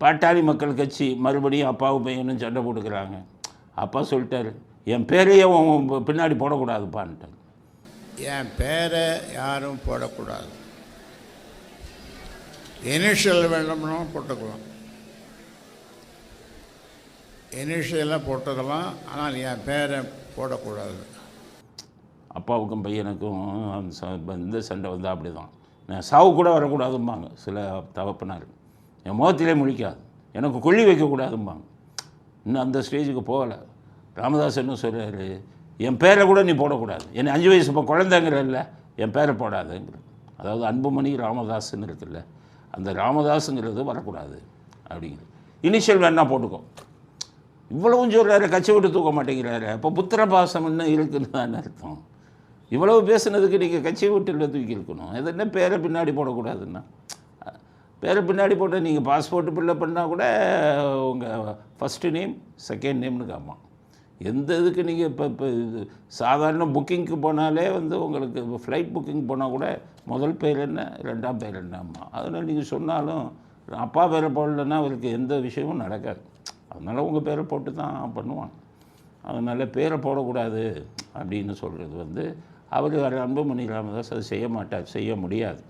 பாட்டாளி மக்கள் கட்சி மறுபடியும் அப்பாவும் பையனும் சண்டை போட்டுக்கிறாங்க. அப்பா சொல்லிட்டாரு, என் பேரையே பின்னாடி போடக்கூடாதுப்பான்ட்டார். என் பேரை யாரும் போடக்கூடாது. இனிஷியல் வேணும்னா போட்டுக்கலாம், இனிஷியலாக போட்டுக்கலாம், ஆனால் என் பேரை போடக்கூடாது. அப்பாவுக்கும் பையனுக்கும் இந்த சண்டை வந்தால் அப்படி தான். நான் சாவு கூட வரக்கூடாதும்பாங்க சில தகப்பனார். என் முகத்திலே முழிக்காது, எனக்கு கொள்ளி வைக்கக்கூடாதும்பாங்க. இன்னும் அந்த ஸ்டேஜுக்கு போகலை. ராமதாஸ் என்ன சொல்கிறாரு, என் பேரை கூட நீ போடக்கூடாது, என்னை 5 வயசு இப்போ குழந்தைங்கிறல்ல, என் பேரை போடாதுங்கிற. அதாவது அன்புமணி ராமதாஸ்ன்னு இருக்குல்ல, அந்த ராமதாஸுங்கிறது வரக்கூடாது அப்படிங்கிறது. இனிஷியல் வேணா போட்டுக்கோ. இவ்வளவும் சொல்கிறாரு, கட்சி விட்டு தூக்க மாட்டேங்கிறாரு. அப்போ புத்திர பாசம் என்ன இருக்குன்னு தான் அர்த்தம். இவ்வளவு பேசுனதுக்கு நீங்கள் கட்சியை விட்டு தூக்கி இருக்கணும். இது என்ன பேரை பின்னாடி போடக்கூடாதுன்னா, பேரை பின்னாடி போட்டால் நீங்கள் பாஸ்போர்ட்டு ஃபில்லப் பண்ணால் கூட உங்கள் ஃபஸ்ட்டு நேம் செகண்ட் நேம்னு காப்பான். எந்த இதுக்கு நீங்கள் இப்போ இது சாதாரண புக்கிங்க்கு போனாலே உங்களுக்கு ஃப்ளைட் புக்கிங் போனால் கூட முதல் பேர் என்ன, 2ஆம் பேர் என்னம்மா. அதனால் நீங்கள் சொன்னாலும் அப்பா பேரை போடலைன்னா அவருக்கு எந்த விஷயமும் நடக்காது. அதனால் உங்கள் பேரை போட்டு தான் பண்ணுவாங்க. அதனால் பேரை போடக்கூடாது அப்படின்னு சொல்கிறது அவர் அன்புமணி ராமதாஸ் அது செய்ய மாட்டார், செய்ய முடியாது.